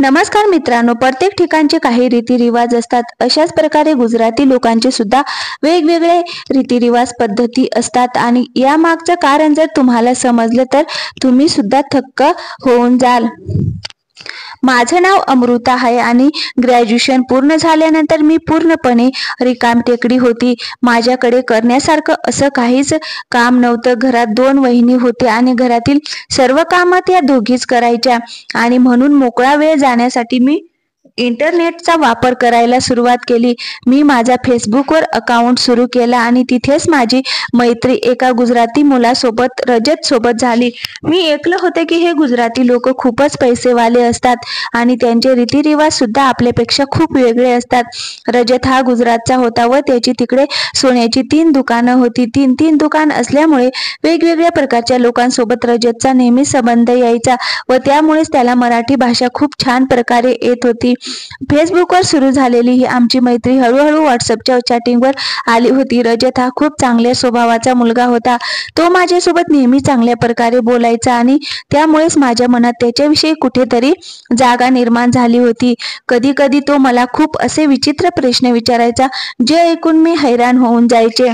नमस्कार मित्रांनो, प्रत्येक ठिकाणचे काही रीतिरिवाज असतात. अशाच प्रकारे गुजराती लोकांचे सुद्धा वेगवेगळे रीतिरिवाज पद्धती असतात आणि या मागचं कारण जर तुम्हाला समजलं तर तुम्ही सुद्धा थक्क होऊन जाल. माझं नाव अमृता आहे आणि ग्रॅज्युएशन पूर्ण झाल्यानंतर मी पूर्णपणे रिकामटेकडी होती. माझ्याकडे करण्यासारखं असं काहीच काम नव्हतं. घरात 2 वहिनी होत्या आणि घरातील सर्व कामं त्या दोघीच करायच्या आणि म्हणून मोकळा वेळ जाण्यासाठी मी इंटरनेटचा वापर करायला सुरुवात केली. मी माझा फेसबुकवर अकाउंट सुरू केला आणि तिथेच माझी मैत्री एका गुजराती मुलासोबत रजत सोबत झाली. मी ऐकलं होतं की हे गुजराती लोक खूपच पैसेवाले असतात आणि त्यांचे रीतिरिवाज सुद्धा आपल्यापेक्षा खूप वेगळे असतात. रजत हा गुजरातचा होता व त्याची तिकडे सोन्याची 3 दुकानं होती. 3 दुकान असल्यामुळे वेगवेगळ्या प्रकारच्या लोकांसोबत रजतचा नेहमी संबंध यायचा व त्यामुळेच त्याला मराठी भाषा खूप छान प्रकारे येत होती. फेसबुकवर सुरू झालेली ही आमची मैत्री हळूहळू व्हॉट्सअपच्या चॅटिंगवर आली होती. रजत हा खूप चांगल्या स्वभावाचा मुलगा होता. तो माझ्यासोबत नेहमी चांगल्या प्रकारे बोलायचा आणि त्यामुळेच माझ्या मनात त्याच्याविषयी कुठेतरी जागा निर्माण झाली होती. कधी कधी तो मला खूप असे विचित्र प्रश्न विचारायचा जे ऐकून मी हैराण होऊन जायचे.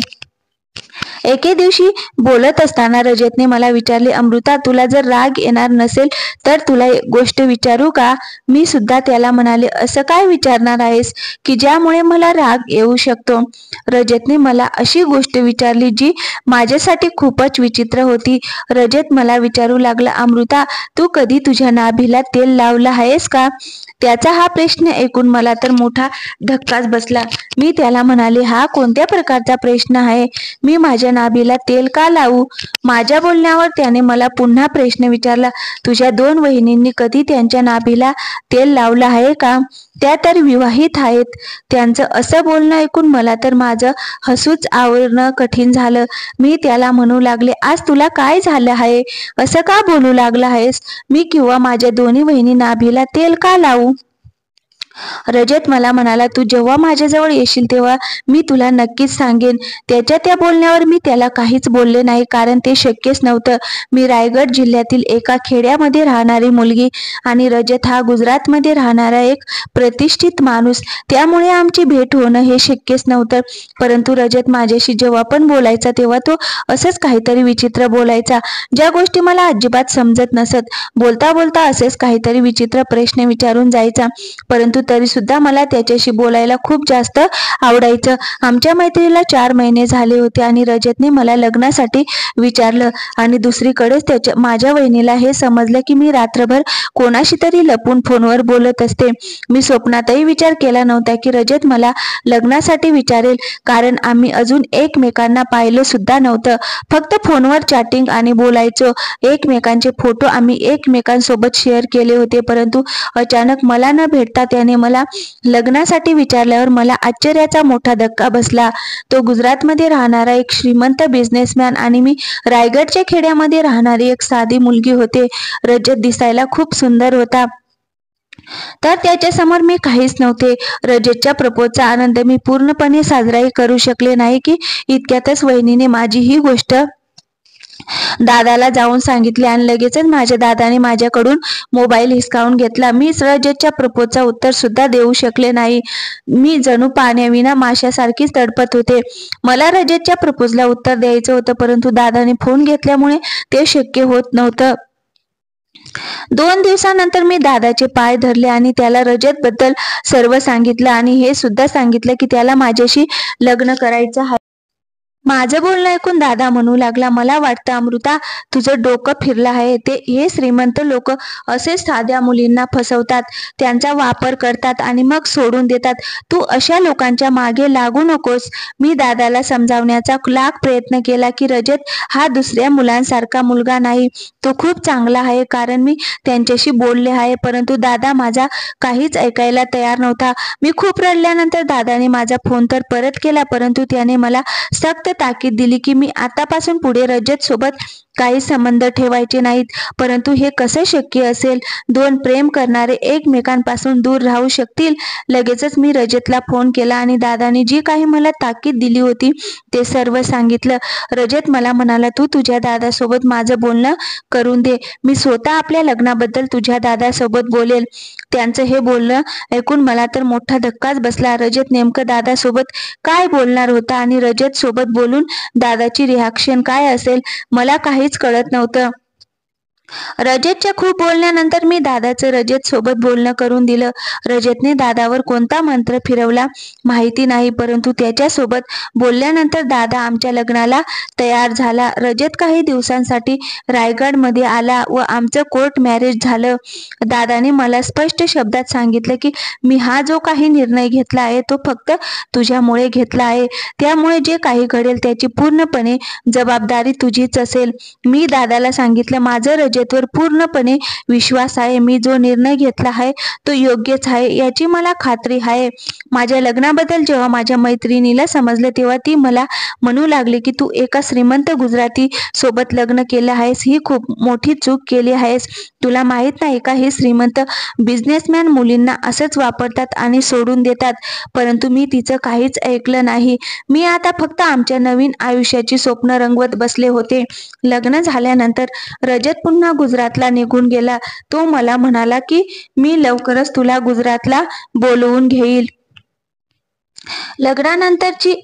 एके दिवशी बोलत असताना रजतने मला विचारले, अमृता, तुला जर राग येणार नसेल तर तुला एक गोष्ट विचारू का? मी सुद्धा त्याला म्हणाले, असं काय विचारणार आहेस की ज्यामुळे मला राग येऊ शकतो? रजतने मला अशी गोष्ट विचारली जी माझ्यासाठी खूपच विचित्र होती. रजत मला विचारू लागला, अमृता, तू कधी तुझ्या नाभीला तेल लावलं आहेस का? त्याचा हा प्रश्न ऐकून मला तर मोठा धक्काच बसला. मी त्याला म्हणाले, हा कोणत्या प्रकारचा प्रश्न आहे? मी माझ्या नाभीला तेल का लावू? माझ्या बोलण्यावर त्याने मला पुन्हा प्रश्न विचारला, तुझ्या 2 वहिनींनी कधी त्यांच्या नाभीला तेल लावलं आहे का? त्या तर विवाहित आहेत. त्यांचं असं बोलणं ऐकून मला तर माझं हसूच आवरणं कठीण झालं. मी त्याला म्हणू लागले, आज तुला काय झालं आहे? असं का बोलू लागला आहेस? मी किंवा माझ्या दोन्ही वहिनी नाभीला तेल का लावू? रजत मला म्हणाला, तू जेव्हा माझ्याजवळ येशील तेव्हा मी तुला नक्कीच सांगेन. त्याच्या त्या बोलण्यावर मी त्याला काहीच बोलले नाही, कारण ते शक्यच नव्हतं. मी रायगड जिल्ह्यातील एका खेड्यामध्ये राहणारी मुलगी आणि रजत हा गुजरातमध्ये राहणारा एक प्रतिष्ठित माणूस, त्यामुळे आमची भेट होणं हे शक्यच नव्हतं. परंतु रजत माझ्याशी जेव्हा पण बोलायचा तेव्हा तो असंच काहीतरी विचित्र बोलायचा, ज्या गोष्टी मला अजिबात समजत नसत. बोलता बोलता असेच काहीतरी विचित्र प्रश्न विचारून जायचा, परंतु तरी सुद्धा मला त्याच्याशी बोलायला खूप जास्त आवडायचं. आमच्या मैत्रीला 4 महिने झाले होते आणि रजतने मला लग्नासाठी विचारलं आणि दुसरीकडेच माझ्या वहिनीला हे समजलं की मी रात्रभर कोणाशी तरी लपून फोनवर बोलत असते. मी स्वप्नातही विचार केला नव्हता की रजत मला लग्नासाठी विचारेल, कारण आम्ही अजून एकमेकांना पाहिलं सुद्धा नव्हतं. फक्त फोनवर चॅटिंग आणि बोलायचो. एकमेकांचे फोटो आम्ही एकमेकांसोबत शेअर केले होते, परंतु अचानक मला न भेटता त्याने मला लग्नासाठी विचारल्यावर मला आश्चर्याचा मोठा धक्का बसला. तो गुजरातमध्ये राहणारा एक श्रीमंत बिझनेसमॅन आणि मी रायगडच्या खेड्यामध्ये राहणारी एक साधी मुलगी होते. रजत दिसायला खूप सुंदर होता, तर त्याच्यासमोर मी काहीच नव्हते. रजतच्या प्रपोजचा आनंद मी पूर्णपणे साजराही करू शकले नाही की इतक्यातच वहिनीने माझी ही गोष्ट दादाला जाऊन सांगितले आणि लगेचच माझ्या दादाने माझ्याकडून मोबाईल हिसकावून घेतला. मी रजतच्या प्रपोजचा उत्तर सुद्धा देऊ शकले नाही. मी जणू पाण्याविना माशासारखीच तडपत होते. मला रजतच्या प्रपोजला उत्तर द्यायचं होतं, परंतु दादाने फोन घेतल्यामुळे ते शक्य होत नव्हतं. 2 दिवसानंतर मी दादाचे पाय धरले आणि त्याला रजत बद्दल सर्व सांगितलं आणि हे सुद्धा सांगितलं की त्याला माझ्याशी लग्न करायचं आहे. माझं बोलणं ऐकून दादा म्हणू लागला, मला वाटतं अमृता, तुझं डोकं फिरलं आहे. हे श्रीमंत लोक असेच साध्या मुलींना फसवतात, त्यांचा वापर करतात आणि मग सोडून देतात. तू अशा लोकांच्या मागे लागू नकोस. मी दादाला समजावण्याचा लाख प्रयत्न केला की रजत हा दुसऱ्या मुलांसारखा मुलगा नाही, तो खूप चांगला आहे, कारण मी त्यांच्याशी बोलले आहे. परंतु दादा माझा काहीच ऐकायला तयार नव्हता. मी खूप रडल्यानंतर दादाने माझा फोन तर परत केला, परंतु त्याने मला सक्त ताकीद दिली की मी आतापासून पुढे रजत सोबत काही संबंध ठेवायचे नाहीत. परंतु हे कसे शक्य असेल? दोन प्रेम करणारे एकमेकांपासून दूर राहू शकतील? लगेचच मी रजतला फोन केला आणि दादाने जी काही मला ताकीद दिली होती ते सर्व सांगितलं. रजत मला म्हणाला, तू तुझ्या दादासोबत माझं बोलणं करून दे. मी स्वतः आपल्या लग्नाबद्दल तुझ्या दादासोबत बोलेल. त्यांचं हे बोलणं ऐकून मला तर मोठा धक्काच बसला. रजत नेमकं दादासोबत काय बोलणार होता आणि रजत सोबत बोलून दादाची रिॲक्शन काय असेल मला काहीच कळत नव्हतं. रजतच्या खूप बोलण्यानंतर मी दादाचं रजत सोबत बोलणं करून दिलं. रजतने दादावर कोणता मंत्र फिरवला माहिती नाही, परंतु त्याच्यासोबत बोलल्यानंतर दादा आमच्या लग्नाला तयार झाला. रजत काही दिवसांसाठी रायगडमध्ये आला व आमचं कोर्ट मॅरेज झालं. दादाने मला स्पष्ट शब्दात सांगितलं की मी हा जो काही निर्णय घेतला आहे तो फक्त तुझ्यामुळे घेतला आहे. त्यामुळे जे काही घडेल त्याची पूर्णपणे जबाबदारी तुझीच असेल. मी दादाला सांगितलं, माझं रजतवर पूर्णपणे विश्वास आहे. मी जो निर्णय घेतला आहे तो योग्यच आहे याची मला खात्री आहे. माझ्या लग्नाबद्दल जेव्हा माझ्या मैत्रिणीला समजलं तेव्हा ती मला म्हणू लागली की तू एका श्रीमंत गुजराती सोबत लग्न केलं आहेस, ही खूप मोठी चूक केली आहेस. तुला माहित नाही का, हे श्रीमंत बिझनेसमॅन मुलींना असंच वापरतात आणि सोडून देतात. परंतु मी तिचं काहीच ऐकलं नाही. मी आता फक्त आमच्या नवीन आयुष्याची स्वप्न रंगवत बसले होते. लग्न झाल्यानंतर रजत पुन्हा गुजरातला निघून गेला. तो मला म्हणाला की मी लवकरच तुला गुजरातला बोलवून घेईल. लग्नानंतरची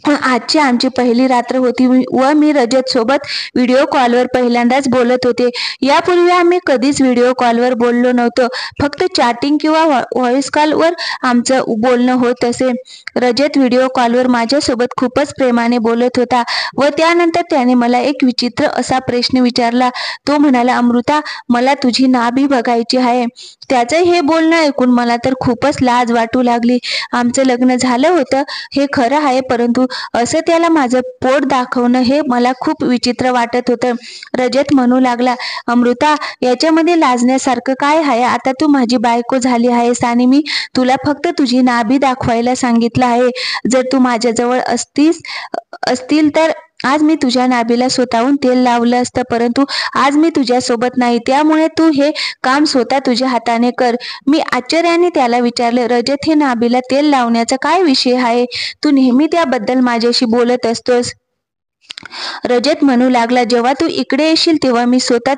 आजची आमची पहिली रात्र होती व मी रजत सोबत व्हिडिओ कॉलवर पहिल्यांदाच बोलत होते. यापूर्वी आम्ही कधीच व्हिडिओ कॉलवर बोललो नव्हतो. फक्त चॅटिंग किंवा व्हॉइस कॉलवर आमचं बोलणं होत असे. रजत व्हिडिओ कॉलवर माझ्यासोबत खूपच प्रेमाने बोलत होता व त्यानंतर त्याने मला एक विचित्र असा प्रश्न विचारला. तो म्हणाला, अमृता, मला तुझी नाभी बघायची आहे. त्याचं हे बोलणं ऐकून मला तर खूपच लाज वाटू लागली. आमचं लग्न झालं होतं हे खरं आहे, परंतु असं त्याला माझं पोट दाखवणं हे मला खूप विचित्र वाटत होतं. रजत म्हणू लागला, अमृता, याच्यामध्ये लाजण्यासारखं काय आहे? आता तू माझी बायको झाली आहेस आणि मी तुला फक्त तुझी नाभी दाखवायला सांगितलं आहे. जर तू माझ्याजवळ असतील तर आज मी तुझ्या नाभीला स्वतःहून तेल लावलं असतं, परंतु आज मी तुझ्यासोबत नाही, त्यामुळे तू हे काम स्वतः तुझ्या हाताने कर. मी आश्चर्याने त्याला विचारलं, रजत, हे नाभीला तेल लावण्याचा काय विषय आहे? तू नेहमी त्याबद्दल माझ्याशी बोलत असतोस. रजत म्हणू लागला, जेव्हा तू इकडे येशील तेव्हा मी स्वतः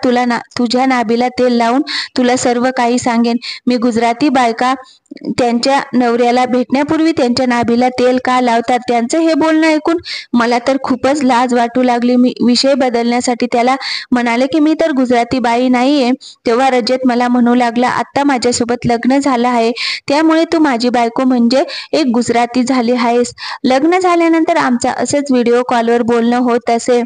तुझ्या नाभीला तेल लावून तुला सर्व काही सांगेन. मी गुजराती बायका त्यांच्या नवऱ्याला भेटण्यापूर्वी त्यांच्या नाभीला तेल का लावतात? त्यांचं हे बोलणं ऐकून मला तर खूपच लाज वाटू लागली. मी विषय बदलण्यासाठी त्याला म्हणाले की मी तर गुजराती बाई नाहीये. तेव्हा रजत मला म्हणू लागला, आता माझ्यासोबत लग्न झालं आहे, त्यामुळे तू माझी बायको म्हणजे एक गुजराती झाली आहेस. लग्न झाल्यानंतर आमचा असंच व्हिडिओ कॉलवर बोलणं होत असे.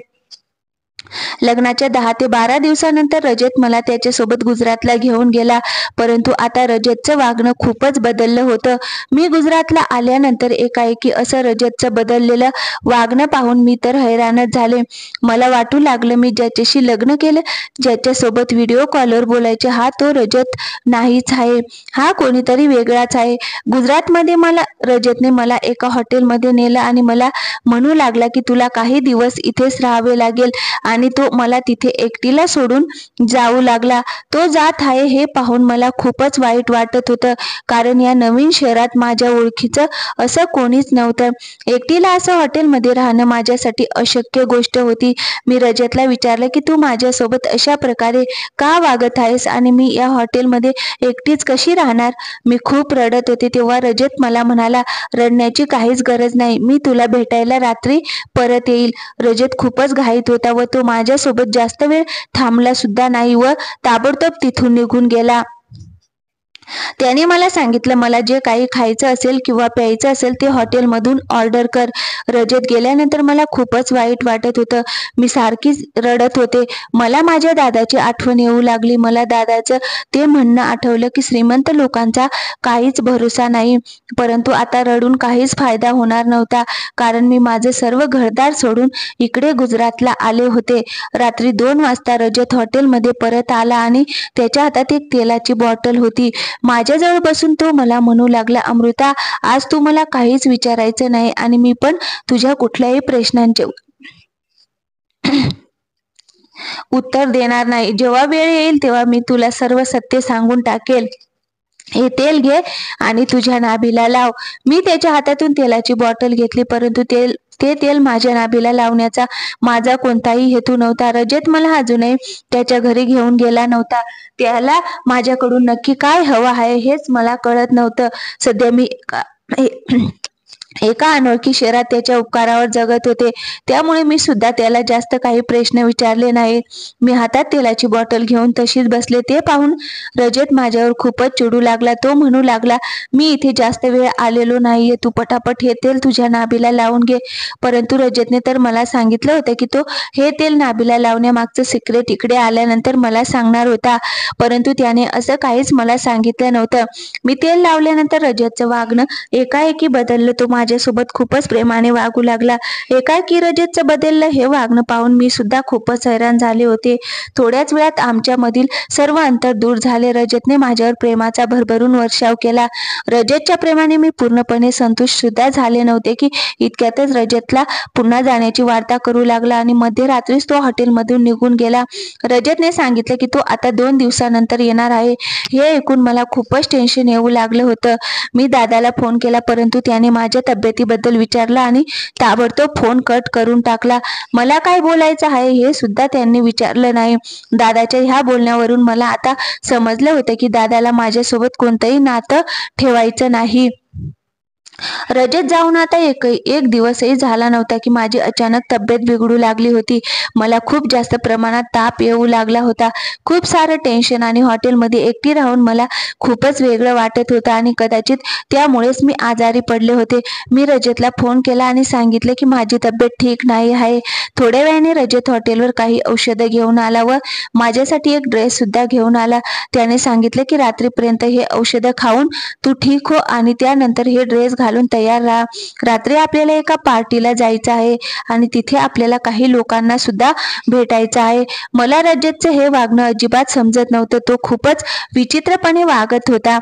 लग्नाच्या 10 ते 12 दिवसानंतर रजत मला त्याच्यासोबत गुजरातला घेऊन गेला. परंतु आता रजतचं वागणं खूपच बदललं होतं. मी गुजरातला आल्यानंतर एकाएकी असं रजतचं बदललेलं वागणं पाहून मी तर हैराणच झाले. मला वाटू लागलं मी ज्याच्याशी लग्न केलं, ज्याच्यासोबत व्हिडिओ कॉलवर बोलायचे, हा तो रजत नाहीच आहे, हा कोणीतरी वेगळाच आहे. गुजरातमध्ये रजतने मला एका हॉटेलमध्ये नेलं आणि मला म्हणू लागला की तुला काही दिवस इथेच राहावे लागेल आणि तो मला तिथे एकटीला सोडून जाऊ लागला. तो जात आहे हे पाहून मला खूपच वाईट वाटत होतं, कारण या नवीन शहरात माझ्या ओळखीचं असं कोणीच नव्हतं. एकटीला असं हॉटेलमध्ये राहणं माझ्यासाठी अशक्य गोष्ट होती. मी रजतला विचारलं की तू माझ्यासोबत अशा प्रकारे का वागत आहेस आणि मी या हॉटेलमध्ये एकटीच कशी राहणार? मी खूप रडत होते. तेव्हा रजत मला म्हणाला, रडण्याची काहीच गरज नाही, मी तुला भेटायला रात्री परत येईल. रजत खूपच घाईत होता व तो माझ्यासोबत जास्त वेळ थांबला सुद्धा नाही व ताबडतोब तिथून निघून गेला. त्याने मला सांगितलं, मला जे काही खायचं असेल किंवा प्यायचं असेल ते हॉटेलमधून ऑर्डर कर. रजत गेल्यानंतर मला खूपच वाईट वाटत होतं. मी सारखीच रडत होते. मला माझ्या दादाची आठवण येऊ लागली. मला दादाचं ते म्हणणं आठवलं की श्रीमंत लोकांचा काहीच भरोसा नाही. परंतु आता रडून काहीच फायदा होणार नव्हता, कारण मी माझं सर्व घरदार सोडून इकडे गुजरातला आले होते. रात्री 2 वाजता रजत हॉटेलमध्ये परत आला आणि त्याच्या हातात एक तेलाची बॉटल होती. माझ्याजवळ बसून तो मला म्हणू लागला, अमृता, आज तू मला काहीच विचारायचं नाही आणि मी पण तुझ्या कुठल्याही प्रश्नांचे उत्तर देणार नाही. जेव्हा वेळ येईल तेव्हा मी तुला सर्व सत्य सांगून टाकेल. हे तेल घे आणि तुझ्या नाभीला लाव. मी त्याच्या हातातून तेलाची बॉटल घेतली, परंतु ते तेल माझ्या नाभीला लावण्याचा माझा कोणताही हेतू नव्हता. रजत मला अजूनही त्याच्या घरी घेऊन गेला नव्हता. त्याला माझ्याकडून नक्की काय हवं आहे हेच मला कळत नव्हतं. सध्या मी एका अनोळखी शहरात त्याच्या उपकारावर जगत होते, त्यामुळे मी सुद्धा त्याला जास्त काही प्रश्न विचारले नाही. मी हातात तेलाची बॉटल घेऊन तशीच बसले. ते पाहून रजत माझ्यावर खूपच चिडू लागला. तो म्हणू लागला, मी इथे जास्त वेळ आलेलो नाहीये, तू पटापट हे तेल तुझ्या नाभीला लावून घे. परंतु रजतने तर मला सांगितलं होतं की तो हे तेल नाभीला लावण्यामागचं सिक्रेट इकडे आल्यानंतर मला सांगणार होता, परंतु त्याने असं काहीच मला सांगितलं नव्हतं. मी तेल लावल्यानंतर रजतचं वागणं एकाएकी बदललं. तो माझ्यासोबत खूपच प्रेमाने वागू लागला. एकाएकी रजतचं बदललं हे वागणं पाहून मी सुद्धा खूपच हैराण झाले होते. थोड्याच वेळात आमच्यामधील सर्व अंतर दूर झाले. रजतने माझ्यावर प्रेमाचा भरभरून वर्षाव केला. रजतच्या प्रेमाने मी पूर्णपणे संतुष्ट सुद्धा झाले नव्हते की इतक्यातच रजतला पुन्हा जाण्याची वार्ता करू लागला आणि मध्यरात्रीच तो हॉटेलमधून निघून गेला. रजतने सांगितले की तो आता 2 दिवसानंतर येणार आहे. हे ऐकून मला खूपच टेन्शन येऊ लागलं होतं. मी दादाला फोन केला, परंतु त्याने माझ्या तब्येतीबद्दल विचारलं आणि ताबडतोब फोन कट करून टाकला. मला काय बोलायचं आहे हे सुद्धा त्यांनी विचारलं नाही. दादाच्या ह्या बोलण्यावरून मला आता समजलं होतं की दादाला माझ्यासोबत कोणतंही नातं ठेवायचं नाही. रजत जाऊन आता एक दिवसही झाला नव्हता की माझी अचानक तब्येत बिघडू लागली होती. मला खूप जास्त प्रमाणात ताप येऊ लागला होता. खूप सारं टेन्शन आणि हॉटेलमध्ये एकटी राहून मला खूपच वेगळं वाटत होतं आणि कदाचित त्यामुळेच मी आजारी पडले होते. मी रजतला फोन केला आणि सांगितले की माझी तब्येत ठीक नाही आहे. थोड्या वेळाने रजत हॉटेलवर काही औषधं घेऊन आला व माझ्यासाठी एक ड्रेस सुद्धा घेऊन आला. त्याने सांगितले की रात्रीपर्यंत हे औषधं खाऊन तू ठीक हो आणि त्यानंतर हे ड्रेस घालून तयार राहा. रात्री आपल्याला एका पार्टीला जायचं आहे आणि तिथे आपल्याला काही लोकांना सुद्धा भेटायचं आहे. मला रजतचं हे वागणं अजिबात समजत नव्हतं. तो खूपच विचित्रपणे वागत होता.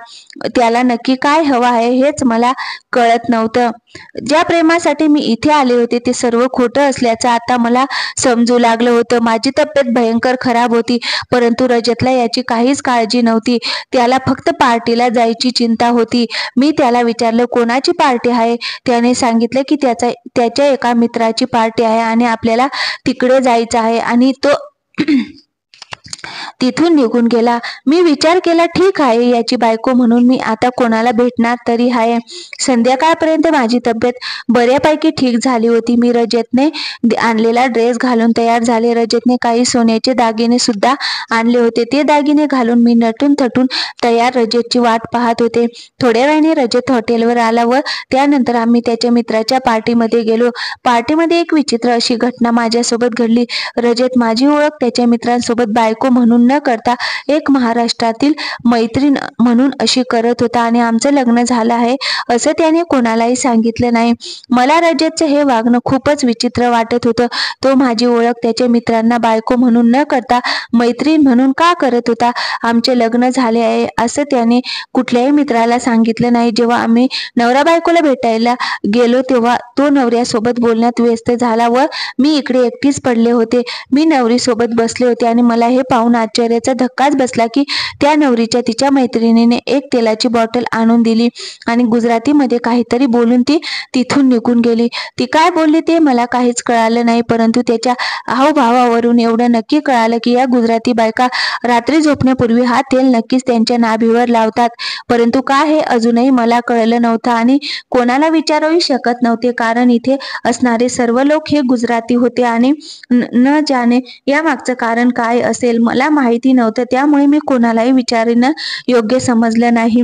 त्याला नक्की काय हवं आहे हेच मला कळत नव्हतं. ज्या प्रेमासाठी मी इथे आले होते ते सर्व खोटं असल्याचं आता मला समजू लागलं होतं. माझी तब्येत भयंकर खराब होती, परंतु रजतला याची काहीच काळजी नव्हती. त्याला फक्त पार्टीला जायची चिंता होती. मी त्याला विचारलं, कोणाची पार्टी आहे? त्याने सांगितलं की त्याच्या एका मित्राची पार्टी आहे आणि आपल्याला तिकडे जायचं आहे आणि तो तिथून निघून गेला. मी विचार केला, ठीक आहे, याची बायको म्हणून मी आता कोणाला भेटणार तरी आहे. संध्याकाळपर्यंत माझी तब्येत बऱ्यापैकी ठीक झाली होती. मी रजतने आणलेला ड्रेस घालून तयार झाले. रजतने काही सोन्याचे दागिने सुद्धा आणले होते. ते दागिने घालून मी नटून थटून तयार रजतची वाट पाहत होते. थोड्या वेळाने रजत हॉटेलवर आला व त्यानंतर आम्ही त्याच्या मित्राच्या पार्टीमध्ये गेलो. पार्टीमध्ये एक विचित्र अशी घटना माझ्यासोबत घडली. रजत माझी ओळख त्याच्या मित्रांसोबत बायको म्हणून न करता एक महाराष्ट्रातील मैत्रीण म्हणून अशी करत होता आणि आमचं लग्न झालं आहे असं त्याने कोणालाही सांगितलं नाही. मला रजतचं हे वागणं खूपच विचित्र वाटत होतं. तो माझी ओळख त्याच्या मित्रांना बायको म्हणून न करता मैत्रीण म्हणून का करत होता? आमचे लग्न झाले आहे असं त्याने कुठल्याही मित्राला सांगितलं नाही. जेव्हा आम्ही नवरा बायकोला भेटायला गेलो तेव्हा तो नवऱ्यासोबत बोलण्यात व्यस्त झाला व मी इकडे एकटीच पडले होते. मी नवरीसोबत बसले होते आणि मला हे पाहून आश्चर्याचा धक्काच बसला की त्या नवरीच्या तिच्या मैत्रिणीने एक तेलाची बॉटल आणून दिली आणि गुजरातीमध्ये काहीतरी बोलून ती तिथून निघून गेली. ती काय बोलली ते मला काहीच कळालं नाही, परंतु त्याच्या हावभावावरून एवढं नक्की कळालं की या गुजराती बायका रात्री झोपण्यापूर्वी हा तेल नक्कीच त्यांच्या नाभीवर लावतात. परंतु काय हे अजूनही मला कळलं नव्हतं आणि कोणाला विचारूही शकत नव्हते, कारण इथे असणारे सर्व लोक हे गुजराती होते आणि न जाणे या मागचं कारण काय असेल मला माहिती नव्हतं. त्यामुळे मी कोणालाही विचारणं योग्य समजलं नाही.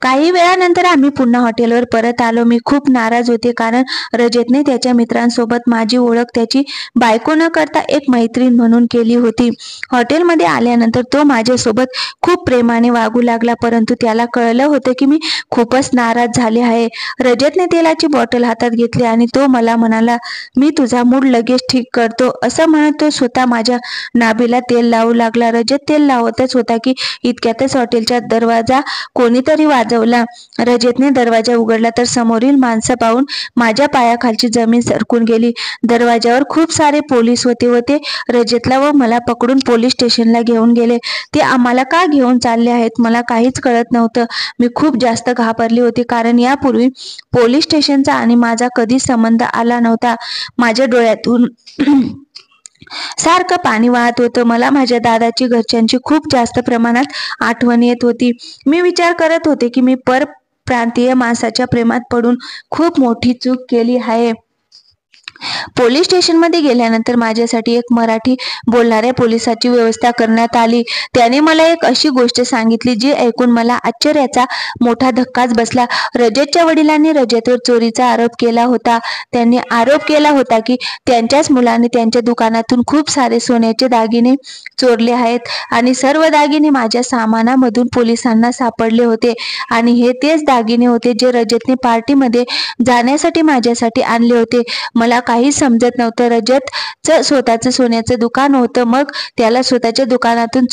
काही वेळानंतर आम्ही पुन्हा हॉटेलवर परत आलो. मी खूप नाराज होते, कारण रजतने त्याच्या मित्रांसोबत माझी ओळख त्याची बायको न करता एक मैत्रीण म्हणून केली होती. हॉटेलमध्ये आल्यानंतर तो माझ्यासोबत खूप प्रेमाने वागू लागला, परंतु त्याला कळलं होतं की मी खूपच नाराज झाले आहे. रजतने तेलाची बॉटल हातात घेतली आणि तो मला म्हणाला, मी तुझा मूड लगेच ठीक करतो. असं म्हणत तो स्वतः माझ्या नाभीला तेल लावू लागला. रजत तेल लावतच होता की इतक्यातच हॉटेलचा दरवाजा कोणीतरी तरी वाजवला. रजतने दरवाजा उघडला तर समोरील माणसं पाहून माझ्या पायाखालची जमीन सरकून गेली. दरवाजावर खूप सारे पोलीस होते व ते रजतला व मला पकडून पोलीस स्टेशनला घेऊन गेले. ते आम्हाला का घेऊन चालले आहेत मला काहीच कळत नव्हतं. मी खूप जास्त घाबरली होती, कारण यापूर्वी पोलीस स्टेशनचा आणि माझा कधी संबंध आला नव्हता. माझ्या डोळ्यातून सारखं पाणी वाहत होतं. मला माझ्या दादाची, घरच्यांची खूप जास्त प्रमाणात आठवण येत होती. मी विचार करत होते की मी परप्रांतीय माणसाच्या प्रेमात पडून खूप मोठी चूक केली आहे. पोलीस स्टेशनमध्ये गेल्यानंतर माझ्यासाठी एक मराठी बोलणाऱ्या पोलिसाची व्यवस्था करण्यात आली. त्याने मला एक अशी गोष्ट सांगितली जी ऐकून मला आश्चर्याचा मोठा धक्काच बसला. रजतच्या वडिलांनी रजतवर चोरीचा आरोप केला होता. त्यांनी आरोप केला होता की त्यांच्याच मुलाने त्यांच्या दुकानातून खूप सारे सोन्याचे दागिने चोरले आहेत आणि सर्व दागिने माझ्या सामानामधून पोलिसांना सापडले होते. आणि हे तेच दागिने होते जे रजतने पार्टीमध्ये जाण्यासाठी माझ्यासाठी आणले होते. मला काही समजत नव्हतं. रजतचं स्वतःचं सोन्याचं दुकान होतं, मग त्याला स्वतःच्या दुकानातून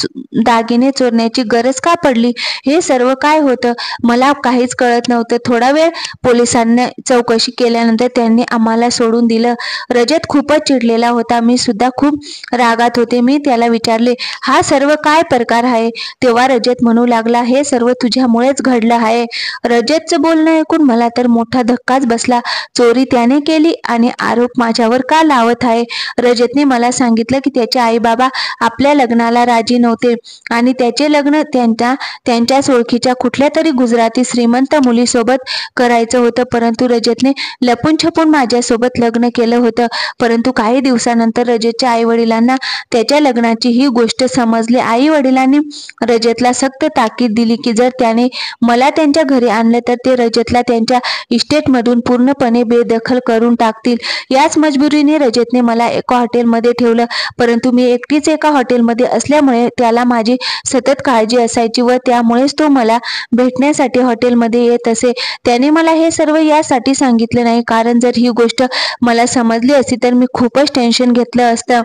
दागिने चोरण्याची गरज का पडली? हे सर्व काय होतं मला काहीच कळत नव्हतं. थोडा वेळ पोलिसांनी चौकशी केल्यानंतर त्यांनी आम्हाला सोडून दिलं. रजत खूपच चिडलेला होता. मी सुद्धा खूप रागात होते. मी त्याला विचारले, हा सर्व काय प्रकार आहे? तेव्हा रजत म्हणू लागला, हे सर्व तुझ्यामुळेच घडलं आहे. रजतचं बोलणं ऐकून मला तर मोठा धक्काच बसला. चोरी त्याने केली आणि आरोप माझ्यावर का लावत आहे? रजतने मला सांगितलं की त्याचे आई बाबा आपल्या लग्नाला राजी नव्हते आणि त्याचे लग्न त्यांच्याच ओळखीच्या कुठल्या तरी गुजराती श्रीमंत मुलीसोबत करायचं होतं. परंतु रजतने लपून छपून माझ्यासोबत लग्न केलं होतं. परंतु काही दिवसानंतर रजतच्या आई वडिलांना त्याच्या लग्नाची ही गोष्ट समजली. आई वडिलांनी रजतला सक्त ताकीद दिली की जर त्याने मला त्यांच्या घरी आणलं तर ते रजतला त्यांच्या इस्टेटमधून पूर्णपणे बेदखल करून टाकतील. याच मजबुरीने रजतने मला एका हॉटेलमध्ये ठेवलं. परंतु मी एकटीच एका हॉटेलमध्ये असल्यामुळे त्याला माझी सतत काळजी असायची व त्यामुळेच तो मला भेटण्यासाठी हॉटेलमध्ये येत असे. त्याने मला हे सर्व यासाठी सांगितले नाही, कारण जर ही गोष्ट मला समजली असती तर मी खूपच टेन्शन घेतलं असतं.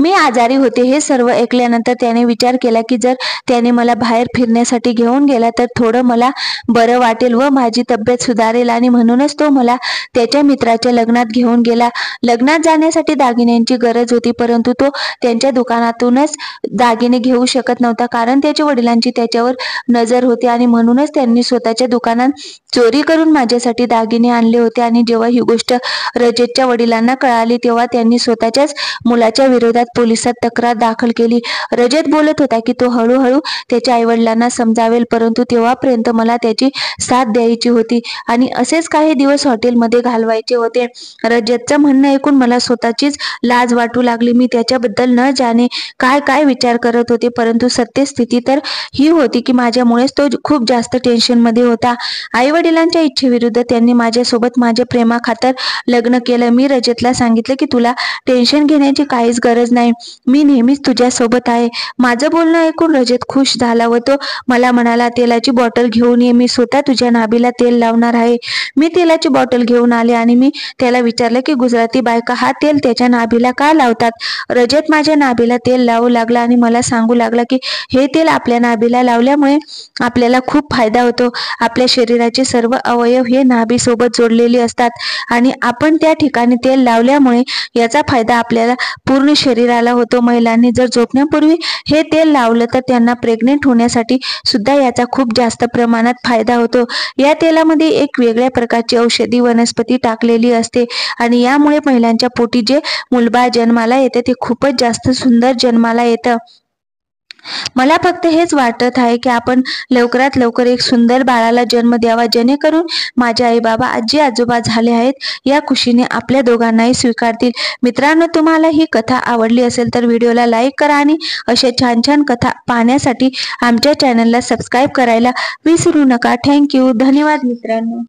मी आजारी होते. हे सर्व ऐकल्यानंतर त्याने विचार केला की जर त्याने मला बाहेर फिरण्यासाठी घेऊन गेला तर थोडं मला बरं वाटेल व माझी तब्येत सुधारेल, आणि म्हणूनच तो मला त्याच्या मित्राच्या लग्नात घेऊन गेला. लग्नात जाण्यासाठी दागिन्यांची गरज होती, परंतु तो त्यांच्या दुकानातूनच दागिने घेऊ शकत नव्हता, कारण त्याच्या वडिलांची त्याच्यावर नजर होती आणि म्हणूनच त्यांनी स्वतःच्या दुकानात चोरी करून माझ्यासाठी दागिने आणले होते. आणि जेव्हा ही गोष्ट रजतच्या वडिलांना कळाली तेव्हा त्यांनी स्वतःच्याच मुलाच्या विरोधात पोलिसात तक्रार दाखल केली. रजत बोलत होता की तो हळूहळू त्याच्या आईवडिलांना समजावेल, परंतु तेव्हापर्यंत मला त्याची साथ द्यायची होती आणि असेच काही दिवस हॉटेलमध्ये घालवायचे होते. रजतचं म्हणणं ऐकून मला स्वतःचीच लाज वाटू लागली. मी त्याच्याबद्दल न जाणे काय काय विचार करत होते, परंतु सत्यस्थिती तर ही होती की माझ्यामुळेच तो खूप जास्त टेन्शनमध्ये होता. आई वडिलांच्या इच्छेविरुद्ध त्यांनी माझ्यासोबत माझ्या प्रेमाखातर लग्न केलं. मी रजतला सांगितलं की तुला टेन्शन घेण्याची काहीच गरज नाही, मी नेहमीच तुझ्या सोबत आहे. माझं बोलणं ऐकून रजत खुश झाला व तो मला म्हणाला, तेलाची बॉटल घेऊन ये, मी स्वतः तुझ्या नाभीला तेल लावणार आहे. मी तेलाची बॉटल घेऊन आले आणि मी त्याला विचारलं की गुजराती बायका हा तेल त्याच्या नाभीला का लावतात? रजत माझ्या नाभीला तेल लावू लागला आणि मला सांगू लागला की हे तेल आपल्या नाभीला लावल्यामुळे आपल्याला खूप फायदा होतो. आपल्या शरीराचे सर्व अवयव हे नाभीसोबत जोडलेले असतात आणि आपण त्या ठिकाणी तेल लावल्यामुळे याचा फायदा आपल्याला पूर्ण शरीराला होतो. महिलांनी जर झोपण्यापूर्वी हे तेल लावलं तर त्यांना प्रेग्नेंट होण्यासाठी सुद्धा याचा खूप जास्त प्रमाणात फायदा होतो. या तेलामध्ये एक वेगळ्या प्रकारची औषधी वनस्पती टाकलेली असते आणि यामुळे महिलांच्या पोटी जे मूलबाळ जन्माला येते ते खूपच जास्त सुंदर जन्माला येतं. मला फक्त हेच वाटत आहे की आपण लवकरात लवकर एक सुंदर बाळाला जन्म द्यावा, जेणेकरून माझे आई बाबा आजी आजोबा झाले आहेत या खुशीने आपल्या दोघांनाही स्वीकारतील. मित्रांनो, तुम्हाला ही कथा आवडली असेल तर व्हिडिओला लाईक करा आणि अशा छान छान कथा पाहण्यासाठी आमच्या चॅनलला सबस्क्राईब करायला विसरू नका. थँक्यू. धन्यवाद मित्रांनो.